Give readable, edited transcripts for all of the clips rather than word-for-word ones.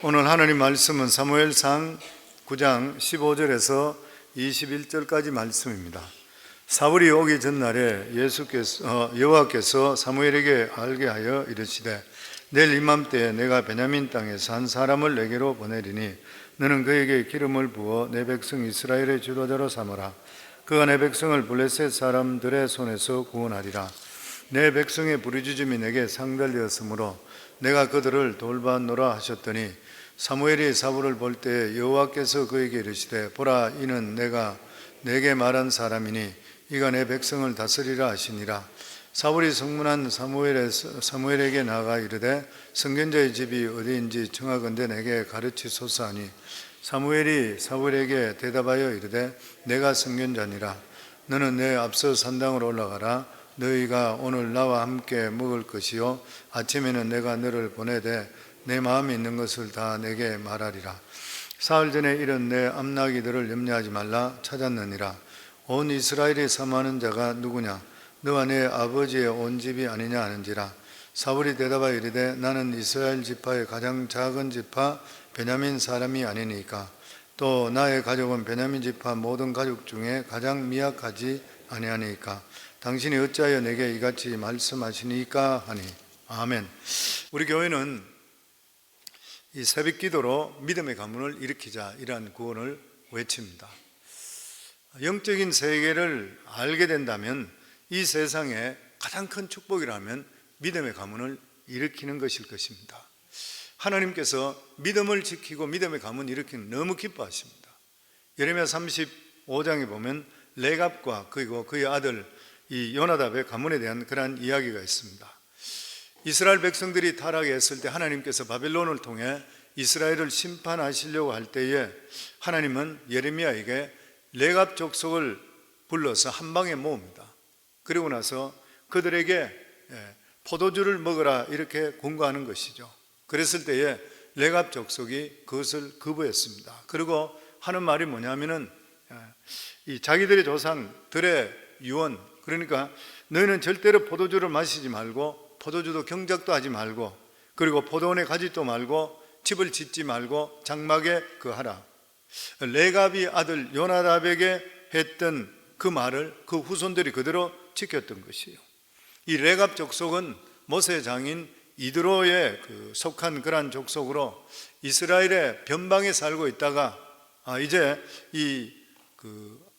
오늘 하나님 말씀은 사무엘상 9장 15절에서 21절까지 말씀입니다. 사울이 오기 전날에 여호와께서 사무엘에게 알게 하여 이르시되 내일 이맘때에 내가 베냐민 땅에서 한 사람을 내게로 보내리니 너는 그에게 기름을 부어 내 백성 이스라엘의 지도자로 삼으라. 그가 내 백성을 블레셋 사람들의 손에서 구원하리라. 내 백성의 부르짖음이 내게 상달되었으므로 내가 그들을 돌봤노라 하셨더니 사무엘이 사울을 볼 때 여호와께서 그에게 이르시되 보라 이는 내가 내게 말한 사람이니 이가 내 백성을 다스리라 하시니라. 사울이 성문한 사무엘에게 나아가 이르되 선견자의 집이 어디인지 청하건대 내게 가르치소서 하니 사무엘이 사울에게 대답하여 이르되 내가 선견자니라. 너는 내 앞서 산당으로 올라가라. 너희가 오늘 나와 함께 먹을 것이요 아침에는 내가 너를 보내되 내 마음에 있는 것을 다 내게 말하리라. 사흘 전에 이런 내 암나기들을 염려하지 말라. 찾았느니라. 온 이스라엘이 사모하는 자가 누구냐? 너와 내 아버지의 온 집이 아니냐 하는지라. 사울이 대답하여 이르되 나는 이스라엘 지파의 가장 작은 지파 베냐민 사람이 아니니까 또 나의 가족은 베냐민 지파 모든 가족 중에 가장 미약하지 아니하니까 당신이 어찌하여 내게 이같이 말씀하시니까 하니. 아멘. 우리 교회는 이 새벽 기도로 믿음의 가문을 일으키자 이러한 구원을 외칩니다. 영적인 세계를 알게 된다면 이 세상에 가장 큰 축복이라면 믿음의 가문을 일으키는 것일 것입니다. 하나님께서 믿음을 지키고 믿음의 가문을 일으키는 너무 기뻐하십니다. 예레미야 35장에 보면 레갑과 그리고 그의 아들 이 요나답의 가문에 대한 그러한 이야기가 있습니다. 이스라엘 백성들이 타락했을 때 하나님께서 바벨론을 통해 이스라엘을 심판하시려고 할 때에 하나님은 예레미야에게 레갑 족속을 불러서 한 방에 모읍니다. 그리고 나서 그들에게 포도주를 먹으라 이렇게 권고하는 것이죠. 그랬을 때에 레갑 족속이 그것을 거부했습니다. 그리고 하는 말이 뭐냐면은 이 자기들의 조상들의 유언, 그러니까 너희는 절대로 포도주를 마시지 말고 포도주도 경작도 하지 말고 그리고 포도원에 가지도 말고 집을 짓지 말고 장막에 하라. 레갑이 아들 요나답에게 했던 그 말을 그 후손들이 그대로 지켰던 것이에요. 이 레갑 족속은 모세 장인 이드로에 속한 그러한 족속으로 이스라엘의 변방에 살고 있다가 이제 이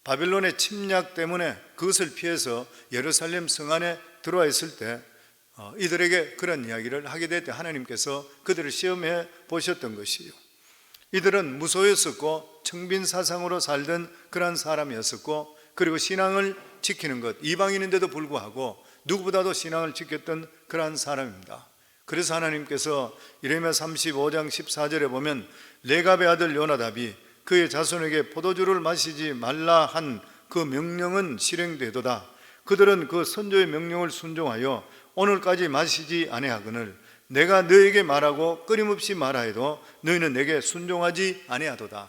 바벨론의 침략 때문에 그것을 피해서 예루살렘 성 안에 들어와 있을 때 이들에게 그런 이야기를 하게 될 때 하나님께서 그들을 시험해 보셨던 것이에요. 이들은 무소였었고 청빈사상으로 살던 그런 사람이었었고 그리고 신앙을 지키는 것, 이방인인데도 불구하고 누구보다도 신앙을 지켰던 그러한 사람입니다. 그래서 하나님께서 예레미야 35장 14절에 보면 레갑의 아들 요나답이 그의 자손에게 포도주를 마시지 말라 한 그 명령은 실행되도다. 그들은 그 선조의 명령을 순종하여 오늘까지 마시지 아니하거늘 내가 너에게 말하고 끊임없이 말하여도 너희는 내게 순종하지 아니하도다.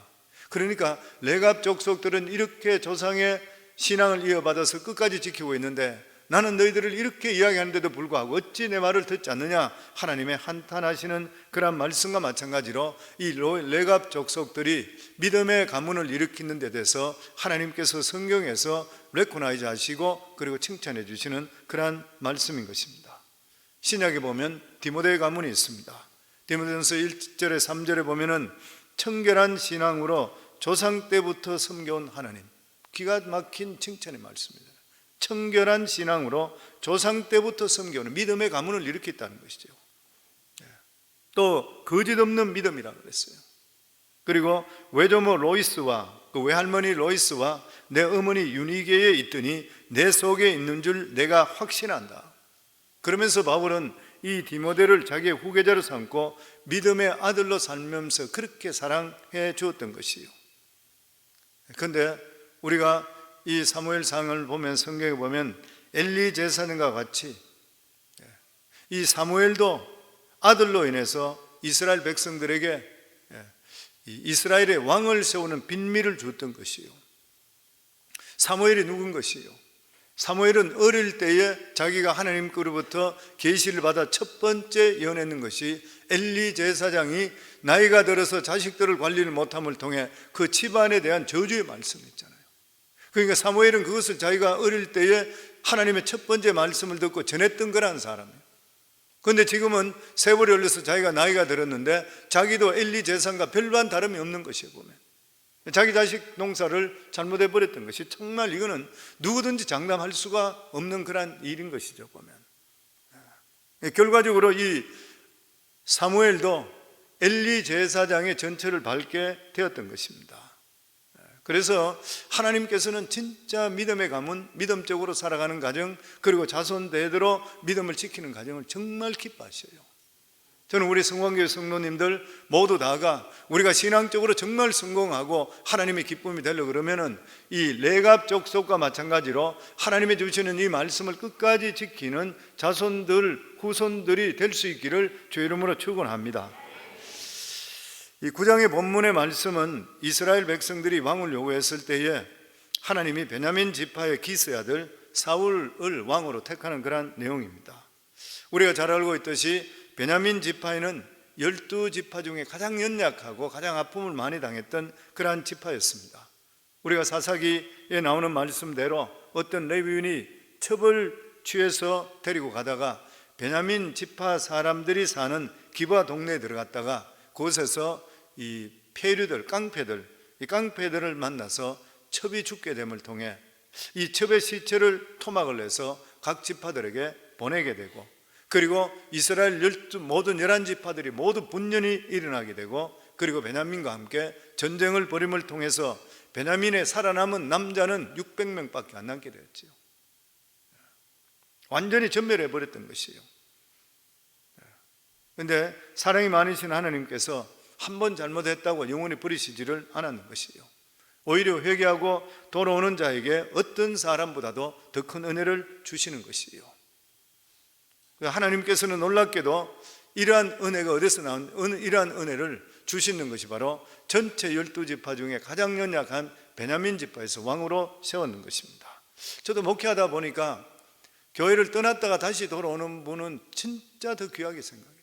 그러니까 레갑 족속들은 이렇게 조상의 신앙을 이어받아서 끝까지 지키고 있는데 나는 너희들을 이렇게 이야기하는데도 불구하고 어찌 내 말을 듣지 않느냐, 하나님의 한탄하시는 그런 말씀과 마찬가지로 이 레갑 족속들이 믿음의 가문을 일으키는 데 대해서 하나님께서 성경에서 레코나이즈 하시고 그리고 칭찬해 주시는 그러한 말씀인 것입니다. 신약에 보면 디모데의 가문이 있습니다. 디모데전서 1절에 3절에 보면은 청결한 신앙으로 조상 때부터 섬겨온 하나님, 기가 막힌 칭찬의 말씀입니다. 청결한 신앙으로 조상 때부터 섬겨오는 믿음의 가문을 일으켰다는 것이죠. 또 거짓 없는 믿음이라고 그랬어요. 그리고 외조모 로이스와 그 외할머니 로이스와 내 어머니 유니게에 있더니 내 속에 있는 줄 내가 확신한다. 그러면서 바울은 이 디모데를 자기의 후계자로 삼고 믿음의 아들로 살면서 그렇게 사랑해 주었던 것이에요. 그런데 우리가 이 사무엘상을 보면 성경에 보면 엘리 제사장과 같이 이 사무엘도 아들로 인해서 이스라엘 백성들에게 이스라엘의 왕을 세우는 빈미를 주었던 것이에요. 사무엘이 누군 것이에요? 사무엘은 어릴 때에 자기가 하나님께로부터 계시를 받아 첫 번째 예언했는 것이 엘리 제사장이 나이가 들어서 자식들을 관리를 못함을 통해 그 집안에 대한 저주의 말씀이었잖아요. 그러니까 사무엘은 그것을 자기가 어릴 때에 하나님의 첫 번째 말씀을 듣고 전했던 거라는 사람이에요. 그런데 지금은 세월이 흘러서 자기가 나이가 들었는데 자기도 엘리 제사장과 별반 다름이 없는 것이에요. 보면 자기 자식 농사를 잘못해 버렸던 것이 정말 이거는 누구든지 장담할 수가 없는 그런 일인 것이죠. 보면 결과적으로 이 사무엘도 엘리 제사장의 전철을 밟게 되었던 것입니다. 그래서 하나님께서는 진짜 믿음의 가문, 믿음적으로 살아가는 가정, 그리고 자손 대대로 믿음을 지키는 가정을 정말 기뻐하셔요. 저는 우리 성광교회 성도님들 모두 다가 우리가 신앙적으로 정말 성공하고 하나님의 기쁨이 되려 그러면은 이 레갑 족속과 마찬가지로 하나님이 주시는 이 말씀을 끝까지 지키는 자손들, 후손들이 될 수 있기를 주의 이름으로 축원합니다. 이 9장의 본문의 말씀은 이스라엘 백성들이 왕을 요구했을 때에 하나님이 베냐민 지파의 기스의 아들 사울을 왕으로 택하는 그런 내용입니다. 우리가 잘 알고 있듯이 베냐민 지파에는 12지파 중에 가장 연약하고 가장 아픔을 많이 당했던 그러한 지파였습니다. 우리가 사사기에 나오는 말씀대로 어떤 레위인이 첩을 취해서 데리고 가다가 베냐민 지파 사람들이 사는 기브아 동네에 들어갔다가 그곳에서 이 폐류들, 깡패들, 이 깡패들을 만나서 첩이 죽게 됨을 통해 이 첩의 시체를 토막을 내서 각 지파들에게 보내게 되고, 그리고 이스라엘 모든 11지파들이 모두 분열이 일어나게 되고, 그리고 베냐민과 함께 전쟁을 벌임을 통해서 베냐민에 살아남은 남자는 600명밖에 안 남게 되었지요. 완전히 전멸해 버렸던 것이에요. 그런데 사랑이 많으신 하나님께서 한 번 잘못했다고 영원히 버리시지를 않았는 것이에요. 오히려 회개하고 돌아오는 자에게 어떤 사람보다도 더 큰 은혜를 주시는 것이에요. 하나님께서는 놀랍게도 이러한 은혜가 어디서 나온 이러한 은혜를 주시는 것이 바로 전체 12지파 중에 가장 연약한 베냐민 지파에서 왕으로 세웠는 것입니다. 저도 목회하다 보니까 교회를 떠났다가 다시 돌아오는 분은 진짜 더 귀하게 생각이 돼요.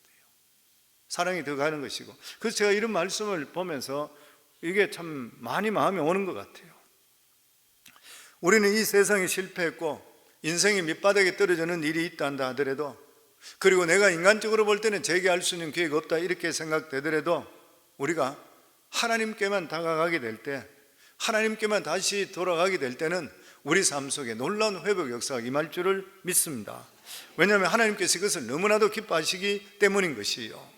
사랑이 더 가는 것이고, 그래서 제가 이런 말씀을 보면서 이게 참 많이 마음에 오는 것 같아요. 우리는 이 세상에 실패했고 인생이 밑바닥에 떨어지는 일이 있다 한다 하더라도, 그리고 내가 인간적으로 볼 때는 재개할 수 있는 기회가 없다 이렇게 생각되더라도, 우리가 하나님께만 다가가게 될 때, 하나님께만 다시 돌아가게 될 때는 우리 삶 속에 놀라운 회복 역사가 임할 줄을 믿습니다. 왜냐하면 하나님께서 이것을 너무나도 기뻐하시기 때문인 것이에요.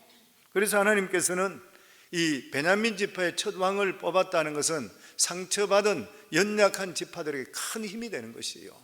그래서 하나님께서는 이 베냐민 지파의 첫 왕을 뽑았다는 것은 상처받은 연약한 지파들에게 큰 힘이 되는 것이에요.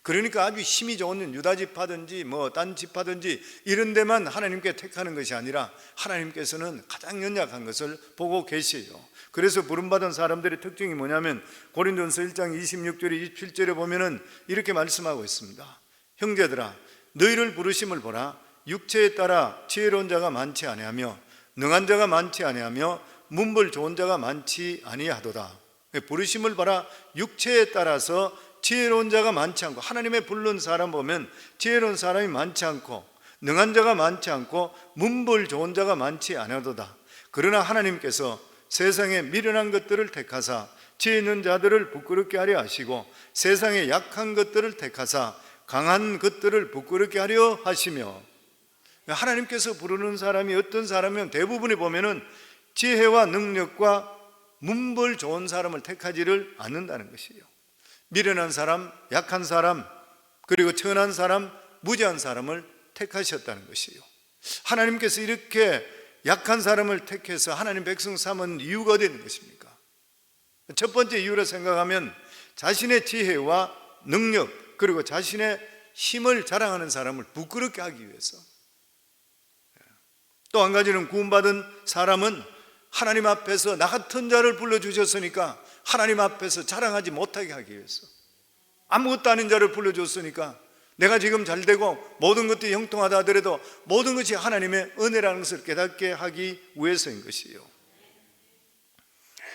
그러니까 아주 힘이 좋은 유다 지파든지 딴 지파든지 이런 데만 하나님께 택하는 것이 아니라 하나님께서는 가장 연약한 것을 보고 계시요. 그래서 부름받은 사람들의 특징이 뭐냐면 고린도전서 1장 26절에 27절에 보면은 이렇게 말씀하고 있습니다. 형제들아, 너희를 부르심을 보라. 육체에 따라 지혜로운 자가 많지 아니하며 능한 자가 많지 아니하며 문벌 좋은 자가 많지 아니하도다. 부르심을 봐라. 육체에 따라서 지혜로운 자가 많지 않고, 하나님의 부른 사람 보면 지혜로운 사람이 많지 않고 능한 자가 많지 않고 문벌 좋은 자가 많지 아니하도다. 그러나 하나님께서 세상에 미련한 것들을 택하사 지혜 있는 자들을 부끄럽게 하려 하시고 세상에 약한 것들을 택하사 강한 것들을 부끄럽게 하려 하시며, 하나님께서 부르는 사람이 어떤 사람이면 대부분이 보면은 지혜와 능력과 문벌 좋은 사람을 택하지를 않는다는 것이에요. 미련한 사람, 약한 사람, 그리고 천한 사람, 무지한 사람을 택하셨다는 것이에요. 하나님께서 이렇게 약한 사람을 택해서 하나님 백성 삼은 이유가 어디 있는 것입니까? 첫 번째 이유로 생각하면 자신의 지혜와 능력, 그리고 자신의 힘을 자랑하는 사람을 부끄럽게 하기 위해서. 또 한 가지는 구원받은 사람은 하나님 앞에서 나 같은 자를 불러주셨으니까 하나님 앞에서 자랑하지 못하게 하기 위해서, 아무것도 아닌 자를 불러줬으니까 내가 지금 잘되고 모든 것들이 형통하다 하더라도 모든 것이 하나님의 은혜라는 것을 깨닫게 하기 위해서인 것이에요.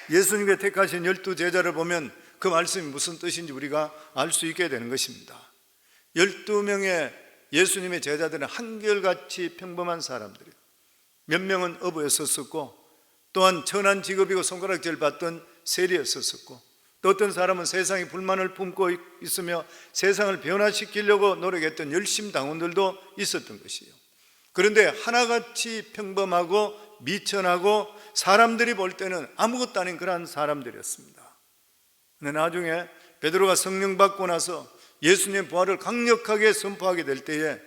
예수님께 택하신 12제자를 보면 그 말씀이 무슨 뜻인지 우리가 알 수 있게 되는 것입니다. 12명의 예수님의 제자들은 한결같이 평범한 사람들이에요. 몇 명은 어부였었고, 또한 천한 직업이고 손가락질 받던 세리였었고, 또 어떤 사람은 세상에 불만을 품고 있으며 세상을 변화시키려고 노력했던 열심당원들도 있었던 것이에요. 그런데 하나같이 평범하고 미천하고 사람들이 볼 때는 아무것도 아닌 그러한 사람들이었습니다. 근데 나중에 베드로가 성령 받고 나서 예수님의 부활을 강력하게 선포하게 될 때에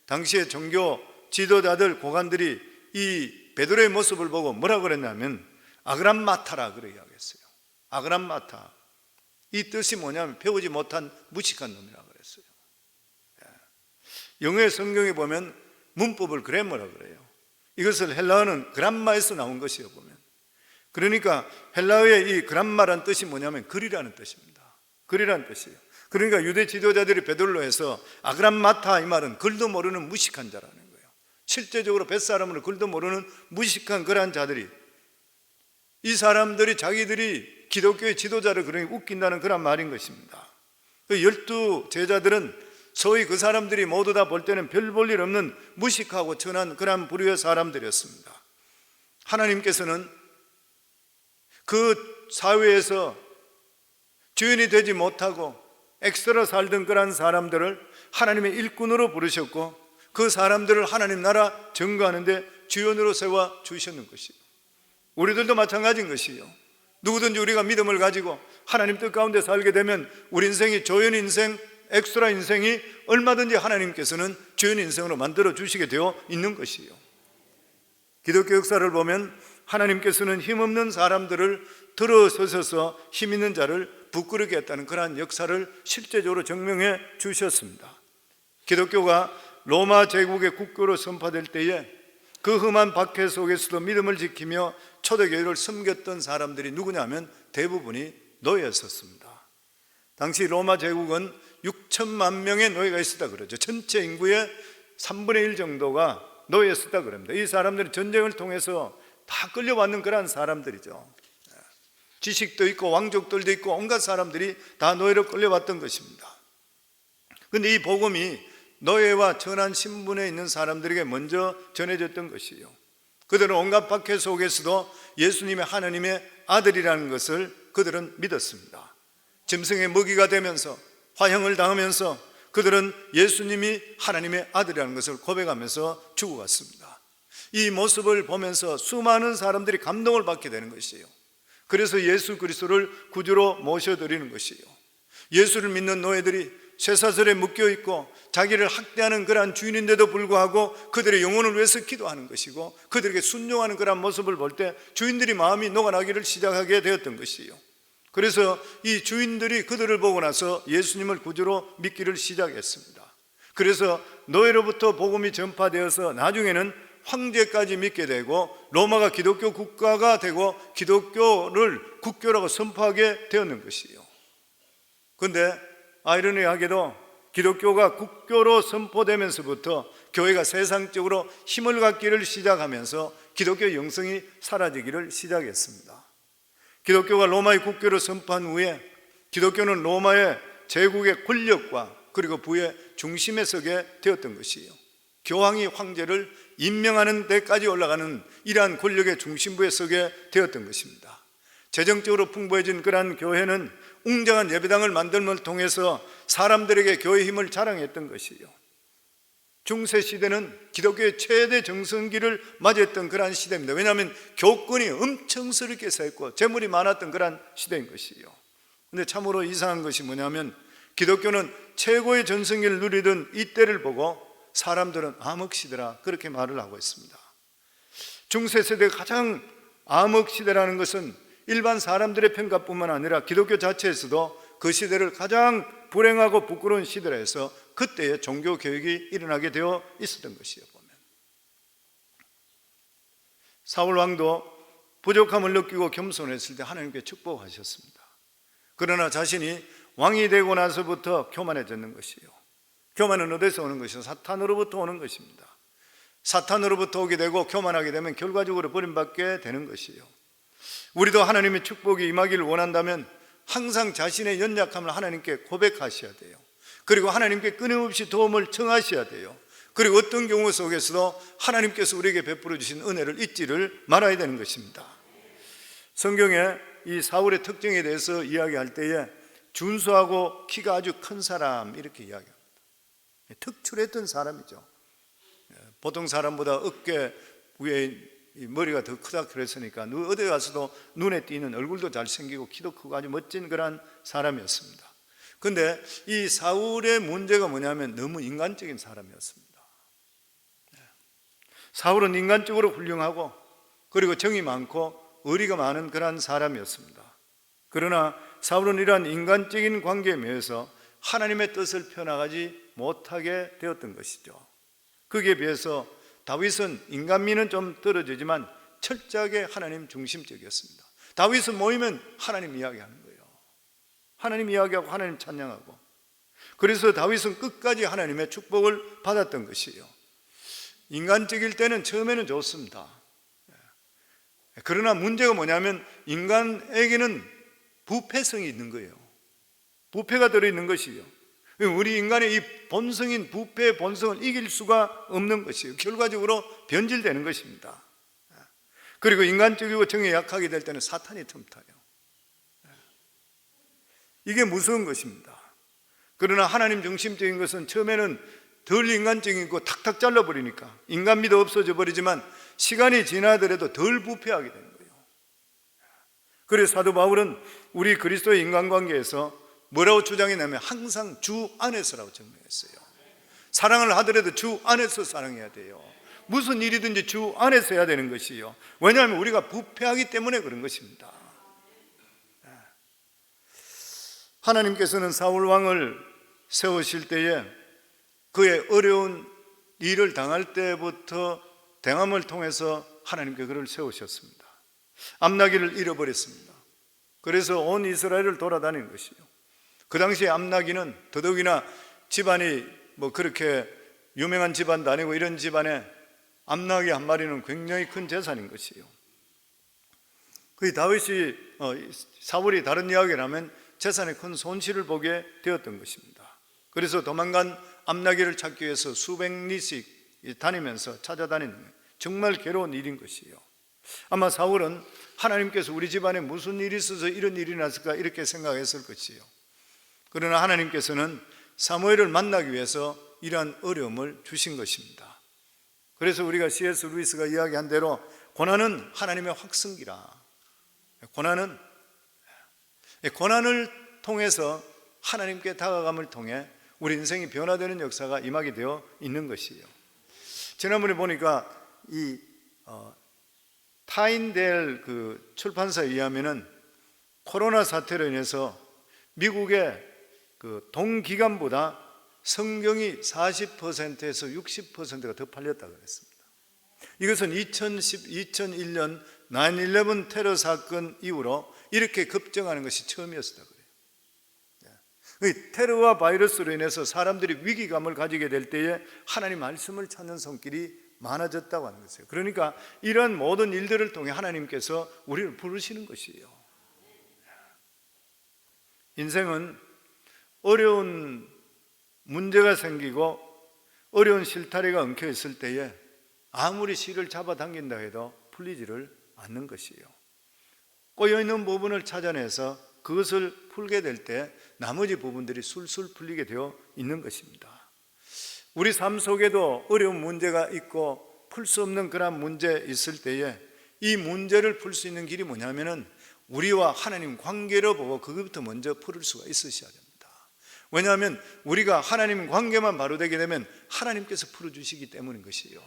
당시의 종교 지도자들, 고관들이 이 베드로의 모습을 보고 뭐라고 그랬냐면 아그람마타라 그러게 하겠어요. 아그람마타, 이 뜻이 뭐냐면 배우지 못한 무식한 놈이라고 그랬어요. 영어의 성경에 보면 문법을 그래머라 그래요. 이것을 헬라어는 그람마에서 나온 것이에요 보면. 그러니까 헬라어의 이 그람마란 뜻이 뭐냐면 글이라는 뜻입니다. 글이라는 뜻이에요. 그러니까 유대 지도자들이 베드로로 해서 아그람마타, 이 말은 글도 모르는 무식한 자라는 거예요. 실제적으로 뱃사람으로 글도 모르는 무식한 그러한 자들이, 이 사람들이 자기들이 기독교의 지도자를 그러니 웃긴다는 그런 말인 것입니다. 그 12 제자들은 소위 그 사람들이 모두 다 볼 때는 별 볼 일 없는 무식하고 천한 그런 부류의 사람들이었습니다. 하나님께서는 그 사회에서 주인이 되지 못하고 엑스트라 살던 그런 사람들을 하나님의 일꾼으로 부르셨고, 그 사람들을 하나님 나라 증거하는데 주연으로 세워 주셨는 것이에요. 우리들도 마찬가지인 것이에요. 누구든지 우리가 믿음을 가지고 하나님 뜻 가운데 살게 되면 우리 인생이 조연 인생, 엑스트라 인생이 얼마든지 하나님께서는 주연 인생으로 만들어 주시게 되어 있는 것이에요. 기독교 역사를 보면 하나님께서는 힘없는 사람들을 들어서셔서 힘 있는 자를 부끄럽게 했다는 그러한 역사를 실제적으로 증명해 주셨습니다. 기독교가 로마 제국의 국교로 선포될 때에 그 험한 박해 속에서도 믿음을 지키며 초대교회를 섬겼던 사람들이 누구냐면 대부분이 노예였었습니다. 당시 로마 제국은 6천만 명의 노예가 있었다 그러죠. 전체 인구의 3분의 1 정도가 노예였었다 그럽니다. 이 사람들은 전쟁을 통해서 다 끌려왔는 그런 사람들이죠. 지식도 있고 왕족들도 있고 온갖 사람들이 다 노예로 끌려왔던 것입니다. 그런데 이 복음이 노예와 천한 신분에 있는 사람들에게 먼저 전해졌던 것이에요. 그들은 온갖 박해 속에서도 예수님의 하나님의 아들이라는 것을 그들은 믿었습니다. 짐승의 먹이가 되면서 화형을 당하면서 그들은 예수님이 하나님의 아들이라는 것을 고백하면서 죽어갔습니다. 이 모습을 보면서 수많은 사람들이 감동을 받게 되는 것이에요. 그래서 예수 그리스도를 구주로 모셔드리는 것이에요. 예수를 믿는 노예들이 쇠사슬에 묶여있고 자기를 학대하는 그러한 주인인데도 불구하고 그들의 영혼을 위해서 기도하는 것이고 그들에게 순종하는 그러한 모습을 볼 때 주인들이 마음이 녹아나기를 시작하게 되었던 것이에요. 그래서 이 주인들이 그들을 보고 나서 예수님을 구주로 믿기를 시작했습니다. 그래서 노예로부터 복음이 전파되어서 나중에는 황제까지 믿게 되고 로마가 기독교 국가가 되고 기독교를 국교라고 선포하게 되었는 것이에요. 그런데 아이러니하게도 기독교가 국교로 선포되면서부터 교회가 세상적으로 힘을 갖기를 시작하면서 기독교 영성이 사라지기를 시작했습니다. 기독교가 로마의 국교로 선포한 후에 기독교는 로마의 제국의 권력과 그리고 부의 중심에 서게 되었던 것이에요. 교황이 황제를 임명하는 데까지 올라가는 이러한 권력의 중심부에 서게 되었던 것입니다. 재정적으로 풍부해진 그러한 교회는 웅장한 예배당을 만들음을 통해서 사람들에게 교회의 힘을 자랑했던 것이에요. 중세 시대는 기독교의 최대 정성기를 맞이했던 그러한 시대입니다. 왜냐하면 교권이 엄청스럽게 쌓였고 재물이 많았던 그러한 시대인 것이에요. 그런데 참으로 이상한 것이 뭐냐면 기독교는 최고의 전성기를 누리던 이때를 보고 사람들은 암흑시대라 그렇게 말을 하고 있습니다. 중세 세대가 가장 암흑시대라는 것은 일반 사람들의 평가뿐만 아니라 기독교 자체에서도 그 시대를 가장 불행하고 부끄러운 시대라 해서 그때의 종교 개혁이 일어나게 되어 있었던 것이에요. 보면 사울 왕도 부족함을 느끼고 겸손했을 때 하나님께 축복하셨습니다. 그러나 자신이 왕이 되고 나서부터 교만해졌는 것이에요. 교만은 어디서 오는 것이요? 사탄으로부터 오는 것입니다. 사탄으로부터 오게 되고 교만하게 되면 결과적으로 버림받게 되는 것이에요. 우리도 하나님의 축복이 임하기를 원한다면 항상 자신의 연약함을 하나님께 고백하셔야 돼요. 그리고 하나님께 끊임없이 도움을 청하셔야 돼요. 그리고 어떤 경우 속에서도 하나님께서 우리에게 베풀어 주신 은혜를 잊지를 말아야 되는 것입니다. 성경에 이 사울의 특징에 대해서 이야기할 때에 준수하고 키가 아주 큰 사람 이렇게 이야기합니다. 특출했던 사람이죠. 보통 사람보다 어깨 위에 머리가 더 크다 그랬으니까 어디 가서도 눈에 띄는, 얼굴도 잘생기고 키도 크고 아주 멋진 그런 사람이었습니다. 그런데 이 사울의 문제가 뭐냐면 너무 인간적인 사람이었습니다. 사울은 인간적으로 훌륭하고 그리고 정이 많고 의리가 많은 그런 사람이었습니다. 그러나 사울은 이러한 인간적인 관계에 매여서 하나님의 뜻을 펴나가지 못하게 되었던 것이죠. 거기에 비해서 다윗은 인간미는 좀 떨어지지만 철저하게 하나님 중심적이었습니다. 다윗은 모이면 하나님 이야기하는 거예요. 하나님 이야기하고 하나님 찬양하고, 그래서 다윗은 끝까지 하나님의 축복을 받았던 것이에요. 인간적일 때는 처음에는 좋습니다. 그러나 문제가 뭐냐면 인간에게는 부패성이 있는 거예요. 부패가 들어있는 것이에요. 우리 인간의 이 본성인 부패의 본성을 이길 수가 없는 것이에요. 결과적으로 변질되는 것입니다. 그리고 인간적이고 정에 약하게 될 때는 사탄이 틈타요. 이게 무서운 것입니다. 그러나 하나님 중심적인 것은 처음에는 덜 인간적이고 탁탁 잘라버리니까 인간미도 없어져 버리지만 시간이 지나더라도 덜 부패하게 되는 거예요. 그래서 사도 바울은 우리 그리스도의 인간관계에서 뭐라고 주장했냐면 항상 주 안에서라고 증명했어요. 사랑을 하더라도 주 안에서 사랑해야 돼요. 무슨 일이든지 주 안에서 해야 되는 것이에요. 왜냐하면 우리가 부패하기 때문에 그런 것입니다. 하나님께서는 사울 왕을 세우실 때에 그의 어려운 일을 당할 때부터 대감을 통해서 하나님께 그를 세우셨습니다. 암나기를 잃어버렸습니다. 그래서 온 이스라엘을 돌아다니는 것이요. 그 당시에 암나기는 더더욱이나 집안이 뭐 그렇게 유명한 집안도 아니고 이런 집안에 암나기 한 마리는 굉장히 큰 재산인 것이에요. 그 다윗이 사울이 다른 이야기를 하면 재산에 큰 손실을 보게 되었던 것입니다. 그래서 도망간 암나기를 찾기 위해서 수백 리씩 다니면서 찾아다니는 거예요. 정말 괴로운 일인 것이에요. 아마 사울은 하나님께서 우리 집안에 무슨 일이 있어서 이런 일이 났을까 이렇게 생각했을 것이에요. 그러나 하나님께서는 사무엘을 만나기 위해서 이러한 어려움을 주신 것입니다. 그래서 우리가 C.S. 루이스가 이야기한 대로 고난은 하나님의 확성기라. 고난을 통해서 하나님께 다가감을 통해 우리 인생이 변화되는 역사가 임하게 되어 있는 것이에요. 지난번에 보니까 이 타인델 그 출판사에 의하면은 코로나 사태로 인해서 미국의 그 동기간보다 성경이 40%에서 60%가 더 팔렸다고 그랬습니다. 이것은 2001년 9/11 테러 사건 이후로 이렇게 급증하는 것이 처음이었다 그래요. 테러와 바이러스로 인해서 사람들이 위기감을 가지게 될 때에 하나님 말씀을 찾는 손길이 많아졌다고 하는 것이에요. 그러니까 이러한 모든 일들을 통해 하나님께서 우리를 부르시는 것이에요. 인생은 어려운 문제가 생기고 어려운 실타래가 엉켜 있을 때에 아무리 실을 잡아당긴다 해도 풀리지를 않는 것이에요. 꼬여있는 부분을 찾아내서 그것을 풀게 될 때 나머지 부분들이 술술 풀리게 되어 있는 것입니다. 우리 삶 속에도 어려운 문제가 있고 풀 수 없는 그런 문제 있을 때에 이 문제를 풀 수 있는 길이 뭐냐면은 우리와 하나님 관계로 보고 그것부터 먼저 풀을 수가 있으셔야 됩니다. 왜냐하면 우리가 하나님 관계만 바로 되게 되면 하나님께서 풀어주시기 때문인 것이에요.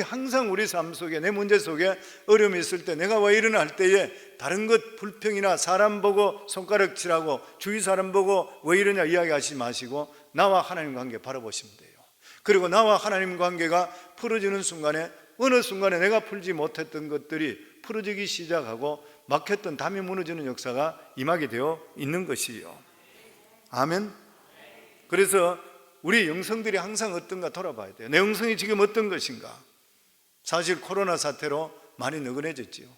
항상 우리 삶 속에 내 문제 속에 어려움이 있을 때 내가 왜 이러나 할 때에 다른 것 불평이나 사람 보고 손가락질하고 주위 사람 보고 왜 이러냐 이야기하지 마시고 나와 하나님 관계 바라보시면 돼요. 그리고 나와 하나님 관계가 풀어지는 순간에 어느 순간에 내가 풀지 못했던 것들이 풀어지기 시작하고 막혔던 담이 무너지는 역사가 임하게 되어 있는 것이에요. 아멘. 그래서 우리 영성들이 항상 어떤가 돌아봐야 돼요. 내 영성이 지금 어떤 것인가. 사실 코로나 사태로 많이 느그러졌지요.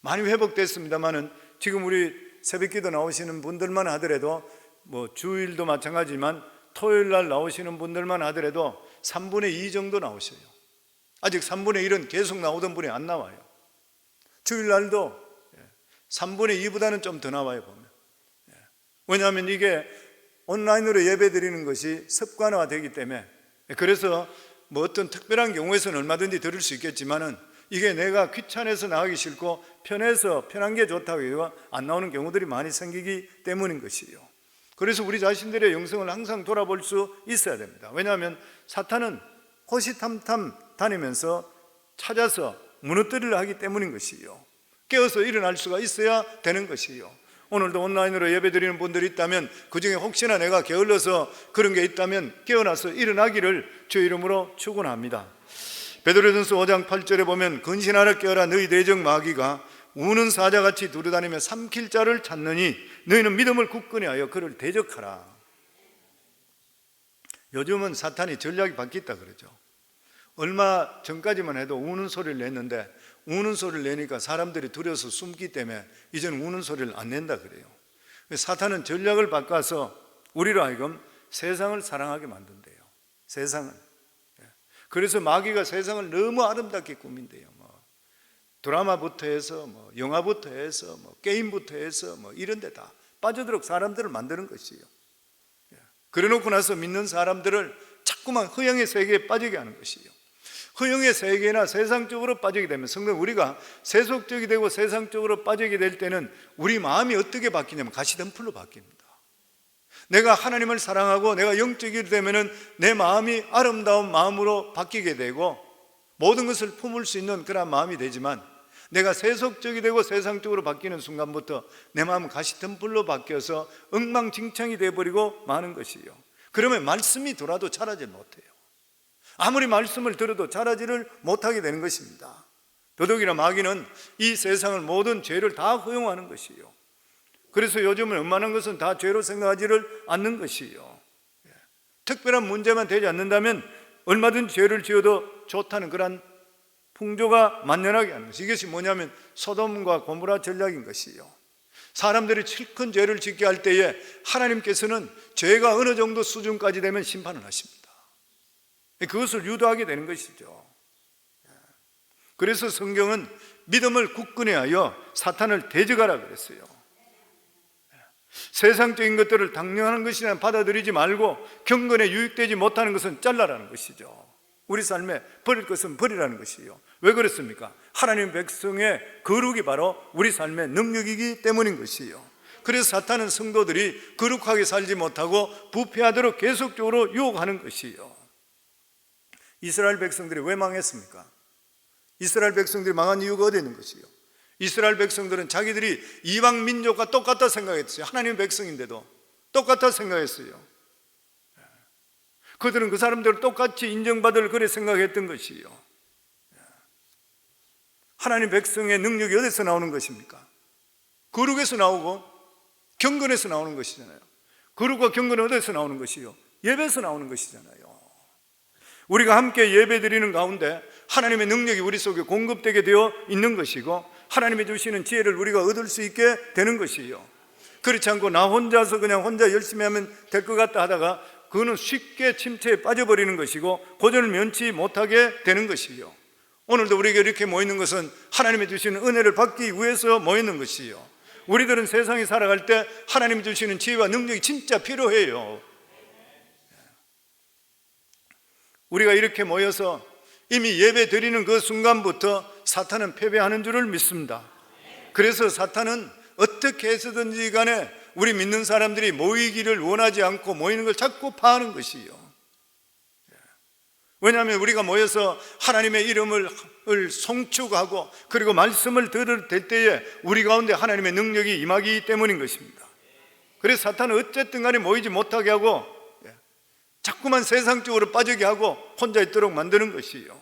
많이 회복됐습니다만은 지금 우리 새벽기도 나오시는 분들만 하더라도 뭐 주일도 마찬가지지만 토요일 날 나오시는 분들만 하더라도 3분의 2 정도 나오셔요. 아직 3분의 1은 계속 나오던 분이 안 나와요. 주일 날도 3분의 2보다는 좀 더 나와요, 보면. 왜냐하면 이게 온라인으로 예배 드리는 것이 습관화되기 때문에, 그래서 뭐 어떤 특별한 경우에서는 얼마든지 드릴 수 있겠지만은 이게 내가 귀찮아서 나가기 싫고 편해서 편한 게 좋다고 해서 안 나오는 경우들이 많이 생기기 때문인 것이요. 그래서 우리 자신들의 영성을 항상 돌아볼 수 있어야 됩니다. 왜냐하면 사탄은 호시탐탐 다니면서 찾아서 무너뜨리려 하기 때문인 것이요. 깨어서 일어날 수가 있어야 되는 것이요. 오늘도 온라인으로 예배 드리는 분들이 있다면 그 중에 혹시나 내가 게을러서 그런 게 있다면 깨어나서 일어나기를 주의 이름으로 축원합니다. 베드로전서 5장 8절에 보면 근신하라 깨어라 너희 대적 마귀가 우는 사자같이 두루다니며 삼킬 자를 찾느니 너희는 믿음을 굳건히 하여 그를 대적하라. 요즘은 사탄이 전략이 바뀌었다 그러죠. 얼마 전까지만 해도 우는 소리를 냈는데 우는 소리를 내니까 사람들이 두려워서 숨기 때문에 이제는 우는 소리를 안 낸다 그래요. 사탄은 전략을 바꿔서 우리로 하여금 세상을 사랑하게 만든대요. 세상은. 그래서 마귀가 세상을 너무 아름답게 꾸민대요. 드라마부터 해서 영화부터 해서 게임부터 해서 이런 데 다 빠져들어 사람들을 만드는 것이에요. 그래 놓고 나서 믿는 사람들을 자꾸만 허영의 세계에 빠지게 하는 것이에요. 허영의 세계나 세상적으로 빠지게 되면 성도 우리가 세속적이 되고 세상적으로 빠지게 될 때는 우리 마음이 어떻게 바뀌냐면 가시덤불로 바뀝니다. 내가 하나님을 사랑하고 내가 영적이 되면은 내 마음이 아름다운 마음으로 바뀌게 되고 모든 것을 품을 수 있는 그런 마음이 되지만 내가 세속적이 되고 세상적으로 바뀌는 순간부터 내 마음은 가시덤불로 바뀌어서 엉망진창이 되어버리고 마는 것이에요. 그러면 말씀이 돌아도 자라지 못해요. 아무리 말씀을 들어도 자라지를 못하게 되는 것입니다. 도둑이나 마귀는 이 세상을 모든 죄를 다 허용하는 것이에요. 그래서 요즘은 웬만한 것은 다 죄로 생각하지를 않는 것이에요. 특별한 문제만 되지 않는다면 얼마든지 죄를 지어도 좋다는 그런 풍조가 만연하게 하는 것이, 이것이 뭐냐면 소돔과 고모라 전략인 것이에요. 사람들이 큰 죄를 짓게 할 때에 하나님께서는 죄가 어느 정도 수준까지 되면 심판을 하십니다. 그것을 유도하게 되는 것이죠. 그래서 성경은 믿음을 굳건히 하여 사탄을 대적하라 그랬어요. 세상적인 것들을 당연한 것이나 받아들이지 말고 경건에 유익되지 못하는 것은 잘라라는 것이죠. 우리 삶에 버릴 것은 버리라는 것이에요. 왜 그렇습니까? 하나님 백성의 거룩이 바로 우리 삶의 능력이기 때문인 것이에요. 그래서 사탄은 성도들이 거룩하게 살지 못하고 부패하도록 계속적으로 유혹하는 것이에요. 이스라엘 백성들이 왜 망했습니까? 이스라엘 백성들이 망한 이유가 어디 있는 것이에요? 이스라엘 백성들은 자기들이 이방 민족과 똑같다 생각했어요. 하나님의 백성인데도 똑같다 생각했어요. 그들은 그 사람들을 똑같이 인정받을 그래 생각했던 것이에요. 하나님 백성의 능력이 어디서 나오는 것입니까? 거룩에서 나오고 경건에서 나오는 것이잖아요. 거룩과 경건은 어디서 나오는 것이요? 예배에서 나오는 것이잖아요. 우리가 함께 예배 드리는 가운데 하나님의 능력이 우리 속에 공급되게 되어 있는 것이고 하나님이 주시는 지혜를 우리가 얻을 수 있게 되는 것이에요. 그렇지 않고 나 혼자서 그냥 혼자 열심히 하면 될 것 같다 하다가 그거는 쉽게 침체에 빠져버리는 것이고 고전을 면치 못하게 되는 것이에요. 오늘도 우리가 이렇게 모이는 것은 하나님이 주시는 은혜를 받기 위해서 모이는 것이에요. 우리들은 세상에 살아갈 때 하나님이 주시는 지혜와 능력이 진짜 필요해요. 우리가 이렇게 모여서 이미 예배 드리는 그 순간부터 사탄은 패배하는 줄을 믿습니다. 그래서 사탄은 어떻게 해서든지 간에 우리 믿는 사람들이 모이기를 원하지 않고 모이는 걸 자꾸 파하는 것이에요. 왜냐하면 우리가 모여서 하나님의 이름을 송축하고 그리고 말씀을 들을 때에 우리 가운데 하나님의 능력이 임하기 때문인 것입니다. 그래서 사탄은 어쨌든 간에 모이지 못하게 하고 자꾸만 세상적으로 빠지게 하고 혼자 있도록 만드는 것이에요.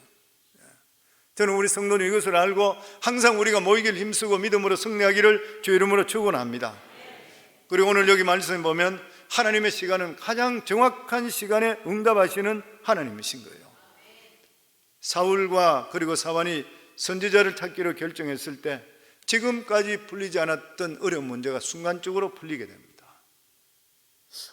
저는 우리 성도는 이것을 알고 항상 우리가 모이기를 힘쓰고 믿음으로 승리하기를 주 이름으로 축원합니다. 그리고 오늘 여기 말씀에 보면 하나님의 시간은 가장 정확한 시간에 응답하시는 하나님이신 거예요. 사울과 그리고 사반이 선지자를 찾기로 결정했을 때 지금까지 풀리지 않았던 어려운 문제가 순간적으로 풀리게 됩니다.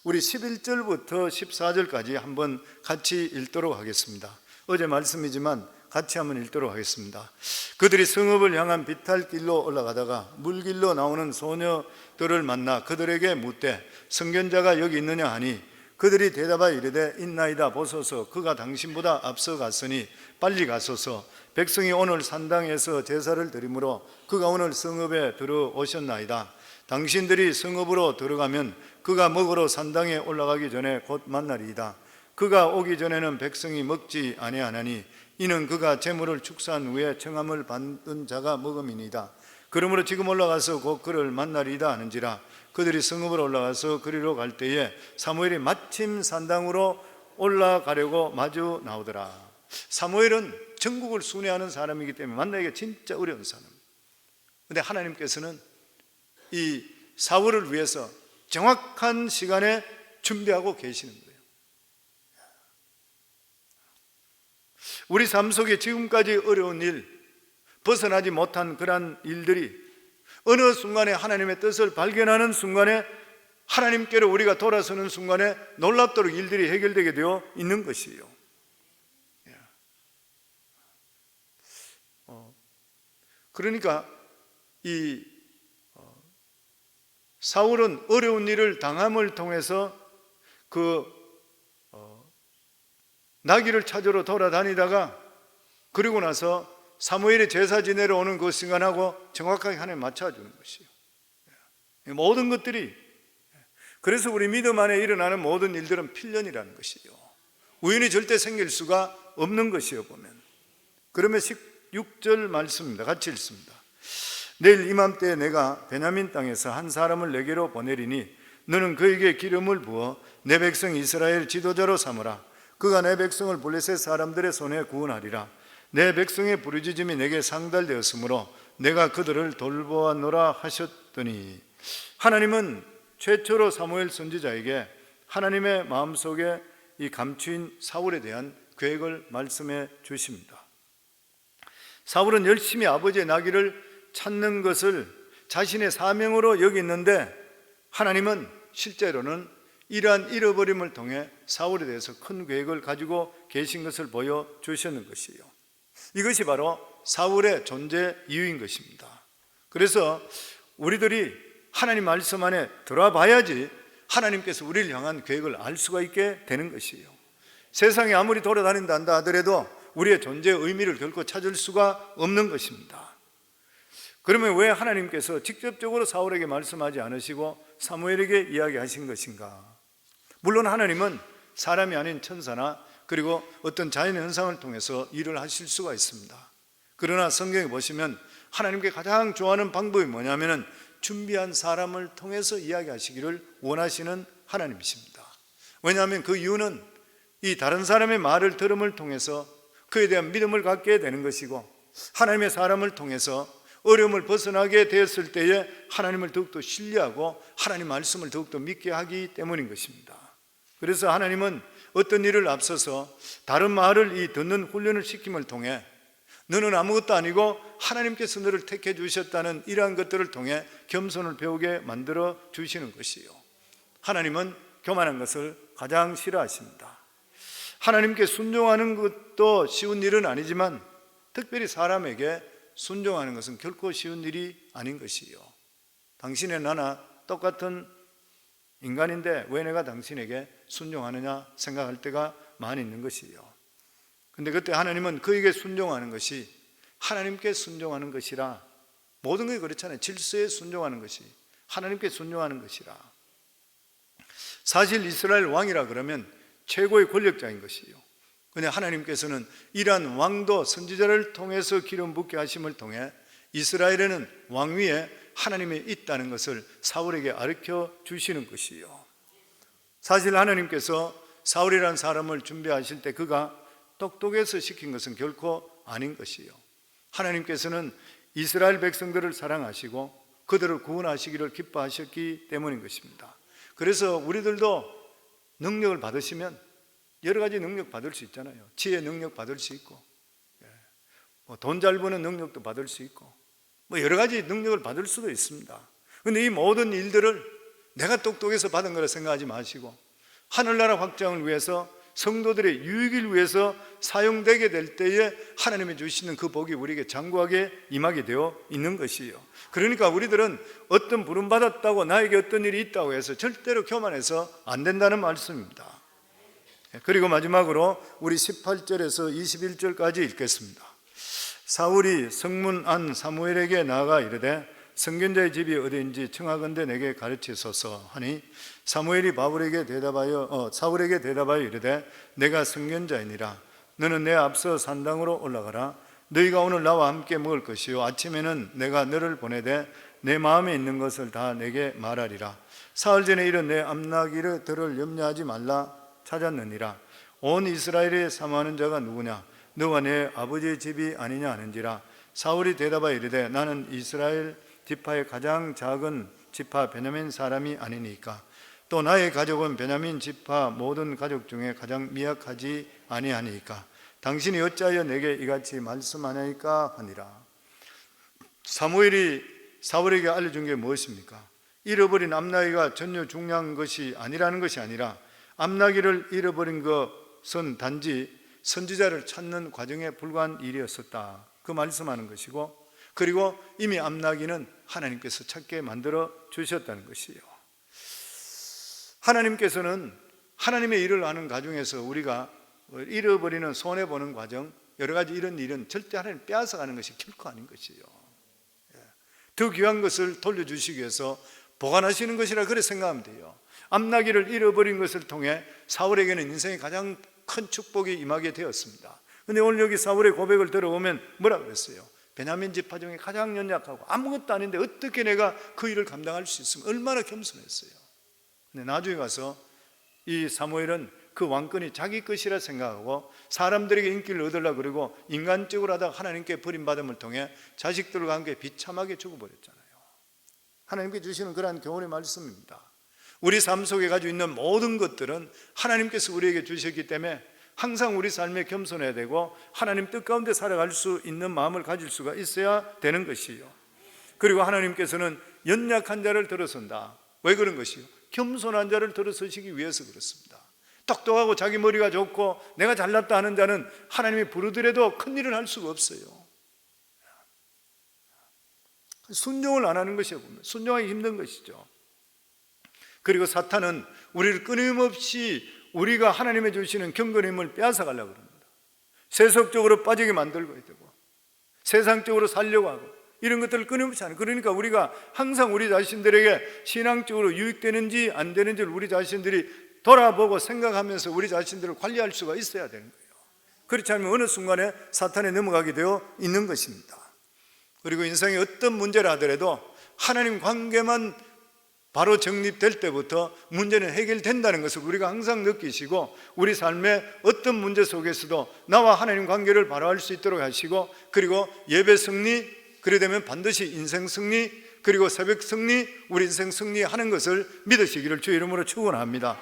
우리 11절부터 14절까지 한번 같이 읽도록 하겠습니다. 어제 말씀이지만 같이 한번 읽도록 하겠습니다. 그들이 성읍을 향한 비탈길로 올라가다가 물길로 나오는 소녀들을 만나 그들에게 묻되 선견자가 여기 있느냐 하니 그들이 대답하여 이르되 있나이다. 보소서 그가 당신보다 앞서 갔으니 빨리 가소서. 백성이 오늘 산당에서 제사를 드리므로 그가 오늘 성읍에 들어오셨나이다. 당신들이 성읍으로 들어가면 그가 먹으러 산당에 올라가기 전에 곧 만나리이다. 그가 오기 전에는 백성이 먹지 아니하나니 이는 그가 제물을 축사한 후에 청함을 받은 자가 먹음이니이다. 그러므로 지금 올라가서 곧 그를 만나리이다 하는지라. 그들이 성읍으로 올라가서 그리로 갈 때에 사무엘이 마침 산당으로 올라가려고 마주 나오더라. 사무엘은 전국을 순회하는 사람이기 때문에 만나기가 진짜 어려운 사람. 그런데 하나님께서는 이 사울을 위해서 정확한 시간에 준비하고 계시는 거예요. 우리 삶 속에 지금까지 어려운 일, 벗어나지 못한 그러한 일들이 어느 순간에 하나님의 뜻을 발견하는 순간에 하나님께로 우리가 돌아서는 순간에 놀랍도록 일들이 해결되게 되어 있는 것이에요. 그러니까 이 사울은 어려운 일을 당함을 통해서 그 나귀를 찾으러 돌아다니다가 그리고 나서 사무엘이 제사 지내러 오는 그 시간하고 정확하게 하나님 맞춰주는 것이에요. 모든 것들이, 그래서 우리 믿음 안에 일어나는 모든 일들은 필연이라는 것이에요. 우연히 절대 생길 수가 없는 것이에요. 보면 그러면 16절 말씀입니다. 같이 읽습니다. 내일 이맘때에 내가 베냐민 땅에서 한 사람을 내게로 보내리니 너는 그에게 기름을 부어 내 백성 이스라엘 지도자로 삼으라. 그가 내 백성을 블레셋 사람들의 손에 구원하리라. 내 백성의 부르짖음이 내게 상달되었으므로 내가 그들을 돌보았노라 하셨더니, 하나님은 최초로 사무엘 선지자에게 하나님의 마음속에 이 감추인 사울에 대한 계획을 말씀해 주십니다. 사울은 열심히 아버지의 나귀를 찾는 것을 자신의 사명으로 여겼는데 하나님은 실제로는 이러한 잃어버림을 통해 사울에 대해서 큰 계획을 가지고 계신 것을 보여주셨는 것이에요. 이것이 바로 사울의 존재 이유인 것입니다. 그래서 우리들이 하나님 말씀 안에 들어봐야지 하나님께서 우리를 향한 계획을 알 수가 있게 되는 것이에요. 세상에 아무리 돌아다닌다 한다 하더라도 우리의 존재의 의미를 결코 찾을 수가 없는 것입니다. 그러면 왜 하나님께서 직접적으로 사울에게 말씀하지 않으시고 사무엘에게 이야기하신 것인가? 물론 하나님은 사람이 아닌 천사나 그리고 어떤 자연의 현상을 통해서 일을 하실 수가 있습니다. 그러나 성경에 보시면 하나님께 가장 좋아하는 방법이 뭐냐면 준비한 사람을 통해서 이야기하시기를 원하시는 하나님이십니다. 왜냐하면 그 이유는 이 다른 사람의 말을 들음을 통해서 그에 대한 믿음을 갖게 되는 것이고, 하나님의 사람을 통해서 어려움을 벗어나게 되었을 때에 하나님을 더욱더 신뢰하고 하나님 말씀을 더욱더 믿게 하기 때문인 것입니다. 그래서 하나님은 어떤 일을 앞서서 다른 말을 이 듣는 훈련을 시킴을 통해 너는 아무것도 아니고 하나님께서 너를 택해 주셨다는 이러한 것들을 통해 겸손을 배우게 만들어 주시는 것이요, 하나님은 교만한 것을 가장 싫어하십니다. 하나님께 순종하는 것도 쉬운 일은 아니지만 특별히 사람에게 순종하는 것은 결코 쉬운 일이 아닌 것이요, 당신의 나나 똑같은 인간인데 왜 내가 당신에게 순종하느냐 생각할 때가 많이 있는 것이요. 근데 그때 하나님은 그에게 순종하는 것이 하나님께 순종하는 것이라, 모든 것이 그렇잖아요. 질서에 순종하는 것이 하나님께 순종하는 것이라. 사실 이스라엘 왕이라 그러면 최고의 권력자인 것이요, 그냥 하나님께서는 이러한 왕도 선지자를 통해서 기름 붓게 하심을 통해 이스라엘에는 왕위에 하나님이 있다는 것을 사울에게 가르쳐 주시는 것이요. 사실 하나님께서 사울이라는 사람을 준비하실 때 그가 똑똑해서 시킨 것은 결코 아닌 것이요, 하나님께서는 이스라엘 백성들을 사랑하시고 그들을 구원하시기를 기뻐하셨기 때문인 것입니다. 그래서 우리들도 능력을 받으시면 여러 가지 능력 받을 수 있잖아요. 지혜 능력 받을 수 있고, 돈 잘 버는 능력도 받을 수 있고, 여러 가지 능력을 받을 수도 있습니다. 그런데 이 모든 일들을 내가 똑똑해서 받은 거라 생각하지 마시고 하늘나라 확장을 위해서 성도들의 유익을 위해서 사용되게 될 때에 하나님이 주시는 그 복이 우리에게 장구하게 임하게 되어 있는 것이에요. 그러니까 우리들은 어떤 부름받았다고 나에게 어떤 일이 있다고 해서 절대로 교만해서 안 된다는 말씀입니다. 그리고 마지막으로 우리 18절에서 21절까지 읽겠습니다. 사울이 성문 안 사무엘에게 나아가 이르되 선견자의 집이 어디인지 청하건대 내게 가르치소서 하니 사무엘이 사울에게 대답하여 이르되 내가 선견자이니라. 너는 내 앞서 산당으로 올라가라. 너희가 오늘 나와 함께 먹을 것이요 아침에는 내가 너를 보내되 내 마음에 있는 것을 다 내게 말하리라. 사흘 전에 이런 내 암나기를 들을 염려하지 말라 찾았느니라. 온 이스라엘에 사모하는 자가 누구냐? 너와 내 아버지의 집이 아니냐 하는지라. 사울이 대답하여 이르되 나는 이스라엘 지파의 가장 작은 지파 베냐민 사람이 아니니까 또 나의 가족은 베냐민 지파 모든 가족 중에 가장 미약하지 아니하니까 당신이 어찌하여 내게 이같이 말씀하냐니까 하니라. 사무엘이 사울에게 알려준 게 무엇입니까? 잃어버린 암나기가 전혀 중요한 것이 아니라는 것이 아니라 암나기를 잃어버린 것은 단지 선지자를 찾는 과정에 불과한 일이었었다, 그 말씀하는 것이고, 그리고 이미 암나기는 하나님께서 찾게 만들어 주셨다는 것이에요. 하나님께서는 하나님의 일을 하는 과정에서 우리가 잃어버리는 손해보는 과정, 여러 가지 이런 일은 절대 하나님 빼앗아가는 것이 결코 아닌 것이에요. 더 귀한 것을 돌려주시기 위해서 보관하시는 것이라 그렇게 생각하면 돼요. 암나기를 잃어버린 것을 통해 사울에게는 인생의 가장 큰 축복이 임하게 되었습니다. 그런데 오늘 여기 사울의 고백을 들어보면 뭐라 그랬어요? 베냐민 지파 중에 가장 연약하고 아무것도 아닌데 어떻게 내가 그 일을 감당할 수 있으면 얼마나 겸손했어요. 근데 나중에 가서 이 사무엘은 그 왕권이 자기 것이라 생각하고 사람들에게 인기를 얻으려고 그러고 인간적으로 하다가 하나님께 버림받음을 통해 자식들과 함께 비참하게 죽어버렸잖아요. 하나님께 주시는 그러한 교훈의 말씀입니다. 우리 삶 속에 가지고 있는 모든 것들은 하나님께서 우리에게 주셨기 때문에 항상 우리 삶에 겸손해야 되고 하나님 뜻 가운데 살아갈 수 있는 마음을 가질 수가 있어야 되는 것이에요. 그리고 하나님께서는 연약한 자를 들어선다. 왜 그런 것이요? 겸손한 자를 들어서시기 위해서 그렇습니다. 똑똑하고 자기 머리가 좋고 내가 잘났다 하는 자는 하나님이 부르더라도 큰 일을 할 수가 없어요. 순종을 안 하는 것이에요. 순종하기 힘든 것이죠. 그리고 사탄은 우리를 끊임없이 우리가 하나님의 주시는 경건의 힘을 빼앗아 가려고 합니다. 세속적으로 빠지게 만들고 되고 세상적으로 살려고 하고 이런 것들을 끊임없이 하는. 그러니까 우리가 항상 우리 자신들에게 신앙적으로 유익되는지 안 되는지를 우리 자신들이 돌아보고 생각하면서 우리 자신들을 관리할 수가 있어야 되는 거예요. 그렇지 않으면 어느 순간에 사탄에 넘어가게 되어 있는 것입니다. 그리고 인생에 어떤 문제를 하더라도 하나님 관계만 바로 정립될 때부터 문제는 해결된다는 것을 우리가 항상 느끼시고 우리 삶의 어떤 문제 속에서도 나와 하나님 관계를 바로할 수 있도록 하시고, 그리고 예배 승리, 그래 되면 반드시 인생 승리, 그리고 새벽 승리, 우리 인생 승리하는 것을 믿으시기를 주의 이름으로 축원합니다.